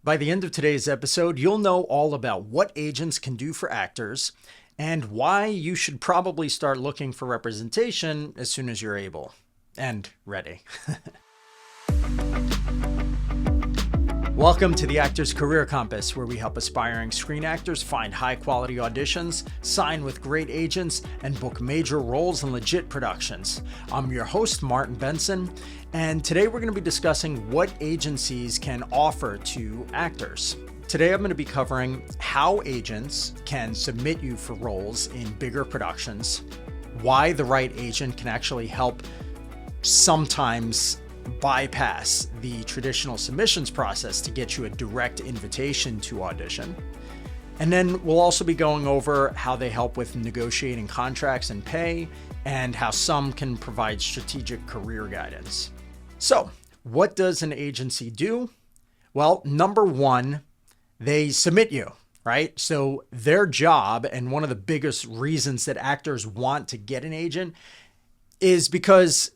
By the end of today's episode, you'll know all about what agents can do for actors and why you should probably start looking for representation as soon as you're able and ready. Welcome to the Actor's Career Compass, where we help aspiring screen actors find high-quality auditions, sign with great agents, and book major roles in legit productions. I'm your host, Martin Benson, and today we're going to be discussing what agencies can offer to actors. Today I'm going to be covering how agents can submit you for roles in bigger productions, why the right agent can actually help sometimes bypass the traditional submissions process to get you a direct invitation to audition. And then we'll also be going over how they help with negotiating contracts and pay, and how some can provide strategic career guidance. So, what does an agency do? Well, number one, they submit you, right? So their job, and one of the biggest reasons that actors want to get an agent, is because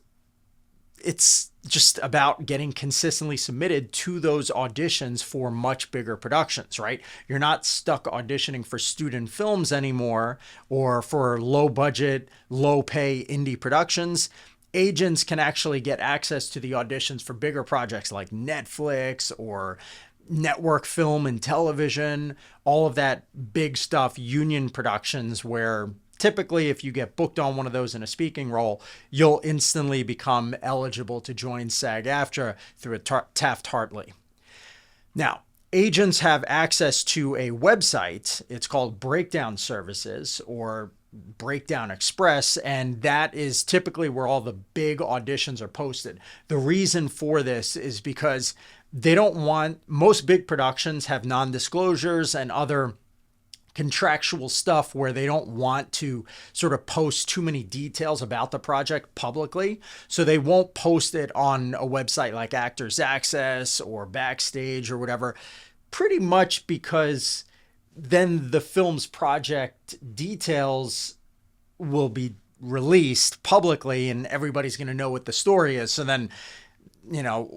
it's just about getting consistently submitted to those auditions for much bigger productions, right? You're not stuck auditioning for student films anymore or for low budget, low pay indie productions. Agents can actually get access to the auditions for bigger projects like Netflix or network film and television, all of that big stuff, union productions where typically, if you get booked on one of those in a speaking role, you'll instantly become eligible to join SAG-AFTRA through a Taft-Hartley. Now, agents have access to a website. It's called Breakdown Services or Breakdown Express, and that is typically where all the big auditions are posted. The reason for this is because they don't want, most big productions have non-disclosures and other contractual stuff where they don't want to sort of post too many details about the project publicly. So they won't post it on a website like Actors Access or Backstage or whatever, pretty much because then the film's project details will be released publicly and everybody's going to know what the story is. So then,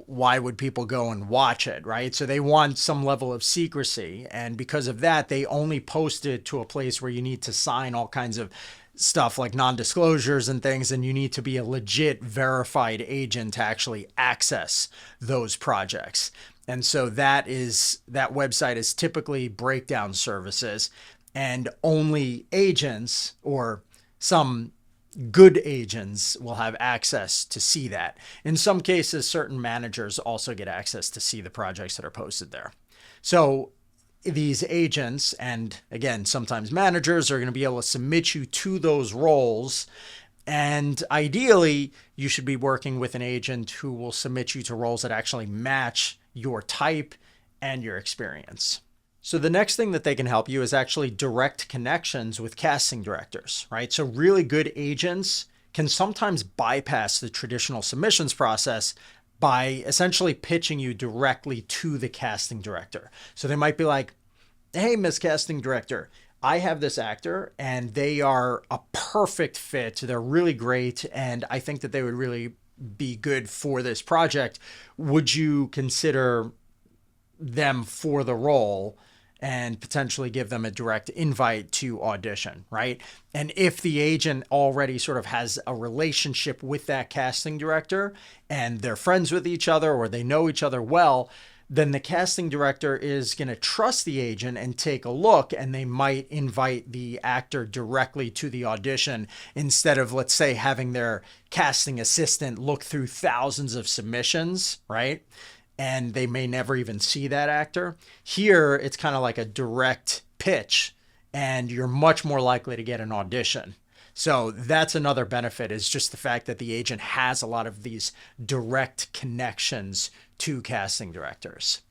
why would people go and watch it, right? So they want some level of secrecy. And because of that, they only post it to a place where you need to sign all kinds of stuff like non-disclosures and things. And you need to be a legit verified agent to actually access those projects. And so that website is typically Breakdown Services, and only agents or some good agents will have access to see that. In some cases, certain managers also get access to see the projects that are posted there. So these agents, and again, sometimes managers, are going to be able to submit you to those roles. And ideally, you should be working with an agent who will submit you to roles that actually match your type and your experience. So the next thing that they can help you is actually direct connections with casting directors, right? So really good agents can sometimes bypass the traditional submissions process by essentially pitching you directly to the casting director. So they might be like, hey, Miss Casting Director, I have this actor and they are a perfect fit. They're really great. And I think that they would really be good for this project. Would you consider them for the role and potentially give them a direct invite to audition, right? And if the agent already sort of has a relationship with that casting director and they're friends with each other or they know each other well, then the casting director is going to trust the agent and take a look, and they might invite the actor directly to the audition instead of, let's say, having their casting assistant look through thousands of submissions, right? And they may never even see that actor. Here, it's kind of like a direct pitch, and you're much more likely to get an audition. So that's another benefit, is just the fact that the agent has a lot of these direct connections to casting directors.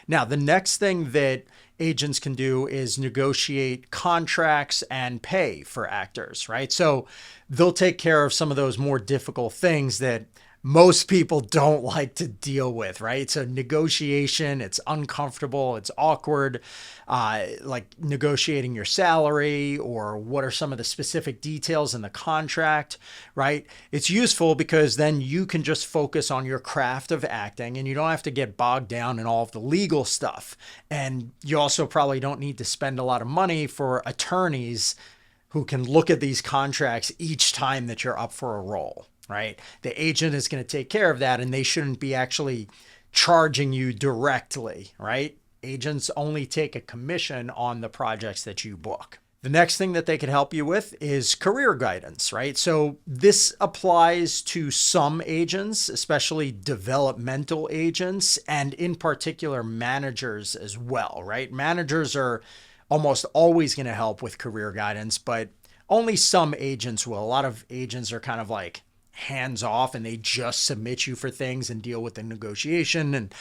Now, the next thing that agents can do is negotiate contracts and pay for actors, right? So they'll take care of some of those more difficult things that most people don't like to deal with, right? So negotiation, it's uncomfortable, it's awkward, like negotiating your salary or what are some of the specific details in the contract, right? It's useful because then you can just focus on your craft of acting and you don't have to get bogged down in all of the legal stuff. And you also probably don't need to spend a lot of money for attorneys who can look at these contracts each time that you're up for a role, right? The agent is going to take care of that and they shouldn't be actually charging you directly, right? Agents only take a commission on the projects that you book. The next thing that they can help you with is career guidance, right? So this applies to some agents, especially developmental agents, and in particular managers as well, right? Managers are almost always going to help with career guidance, but only some agents will. A lot of agents are kind of like hands off and they just submit you for things and deal with the negotiation, and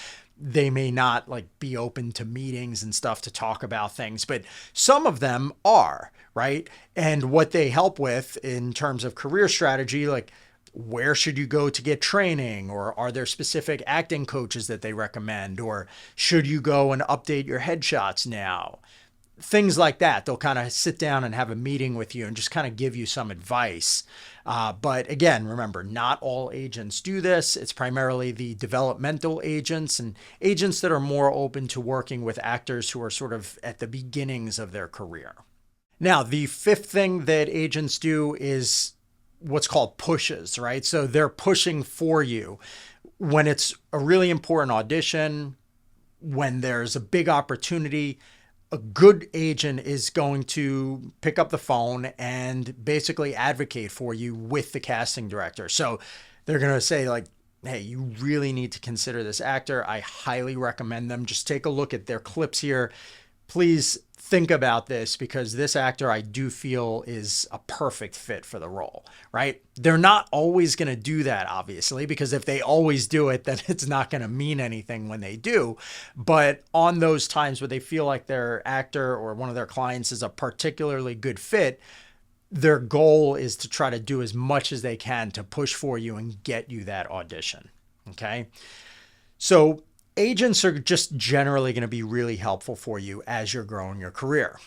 they may not like be open to meetings and stuff to talk about things, but some of them are, right? And what they help with in terms of career strategy, like where should you go to get training, or are there specific acting coaches that they recommend, or should you go and update your headshots now? Things like that. They'll kind of sit down and have a meeting with you and just kind of give you some advice. But again, remember, not all agents do this. It's primarily the developmental agents and agents that are more open to working with actors who are sort of at the beginnings of their career. Now, the fifth thing that agents do is what's called pushes, right? So they're pushing for you when it's a really important audition, when there's a big opportunity. A good agent is going to pick up the phone and basically advocate for you with the casting director. So they're going to say like, hey, you really need to consider this actor. I highly recommend them. Just take a look at their clips here. Please think about this because this actor I do feel is a perfect fit for the role, right? They're not always going to do that, obviously, because if they always do it, then it's not going to mean anything when they do. But on those times where they feel like their actor or one of their clients is a particularly good fit, their goal is to try to do as much as they can to push for you and get you that audition, okay? So agents are just generally going to be really helpful for you as you're growing your career.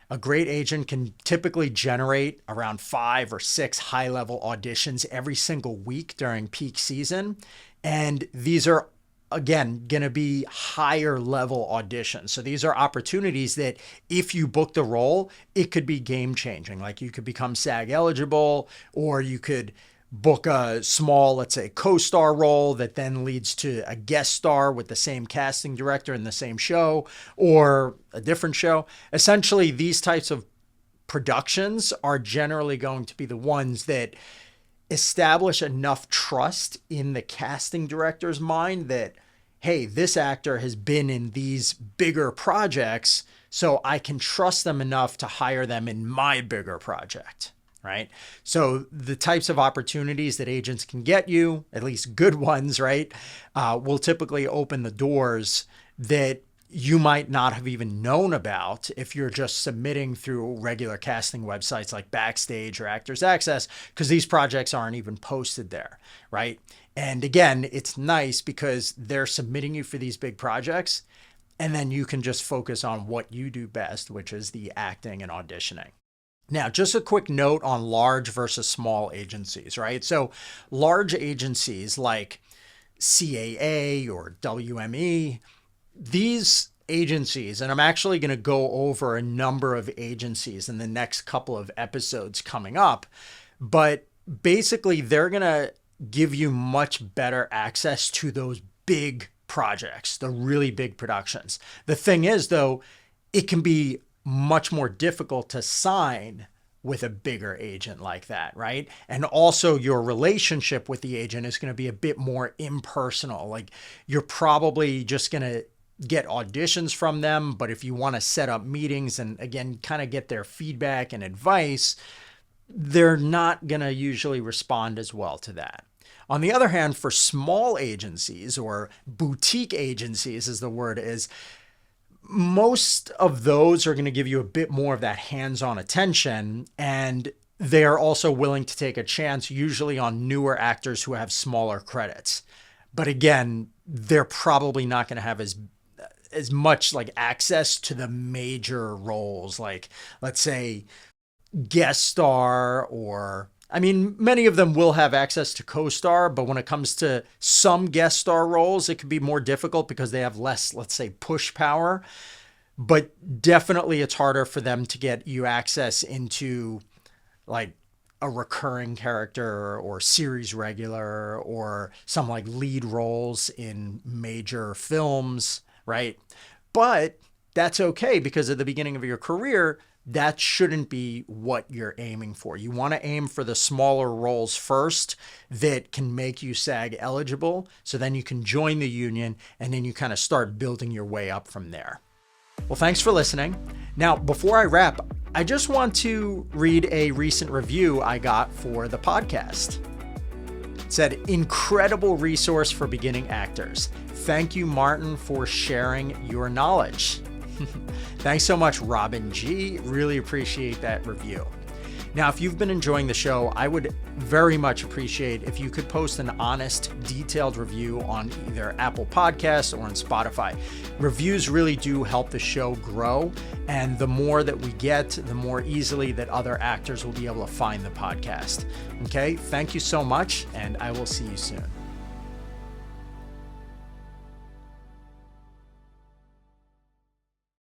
A great agent can typically generate around 5 or 6 high-level auditions every single week during peak season. And these are, again, going to be higher level auditions. So these are opportunities that if you book the role, it could be game changing. Like you could become SAG eligible, or you could book a small, let's say, co-star role that then leads to a guest star with the same casting director in the same show or a different show. Essentially, these types of productions are generally going to be the ones that establish enough trust in the casting director's mind that, hey, this actor has been in these bigger projects, so I can trust them enough to hire them in my bigger project. Right? So the types of opportunities that agents can get you, at least good ones, right, will typically open the doors that you might not have even known about if you're just submitting through regular casting websites like Backstage or Actors Access, because these projects aren't even posted there, right? And again, it's nice because they're submitting you for these big projects, and then you can just focus on what you do best, which is the acting and auditioning. Now, just a quick note on large versus small agencies, right? So large agencies like CAA or WME, these agencies, and I'm actually going to go over a number of agencies in the next couple of episodes coming up, but basically they're going to give you much better access to those big projects, the really big productions. The thing is, though, it can be much more difficult to sign with a bigger agent like that, right? And also your relationship with the agent is going to be a bit more impersonal. Like you're probably just going to get auditions from them, but if you want to set up meetings and again, kind of get their feedback and advice, they're not going to usually respond as well to that. On the other hand, for small agencies or boutique agencies, as the word is, most of those are going to give you a bit more of that hands-on attention, and they are also willing to take a chance, usually on newer actors who have smaller credits. But again, they're probably not going to have as much like access to the major roles, like let's say guest star, or I mean, many of them will have access to co-star, but when it comes to some guest star roles, it could be more difficult because they have less, let's say, push power. But definitely it's harder for them to get you access into like a recurring character or series regular or some like lead roles in major films, right? But that's okay, because at the beginning of your career, that shouldn't be what you're aiming for. You want to aim for the smaller roles first that can make you SAG eligible, so then you can join the union and then you kind of start building your way up from there. Well, thanks for listening. Now, before I wrap, I just want to read a recent review I got for the podcast. It said, "Incredible resource for beginning actors. Thank you, Martin, for sharing your knowledge." Thanks so much, Robin G. Really appreciate that review. Now, if you've been enjoying the show, I would very much appreciate if you could post an honest, detailed review on either Apple Podcasts or on Spotify. Reviews really do help the show grow, and the more that we get, the more easily that other actors will be able to find the podcast. Okay, thank you so much, and I will see you soon.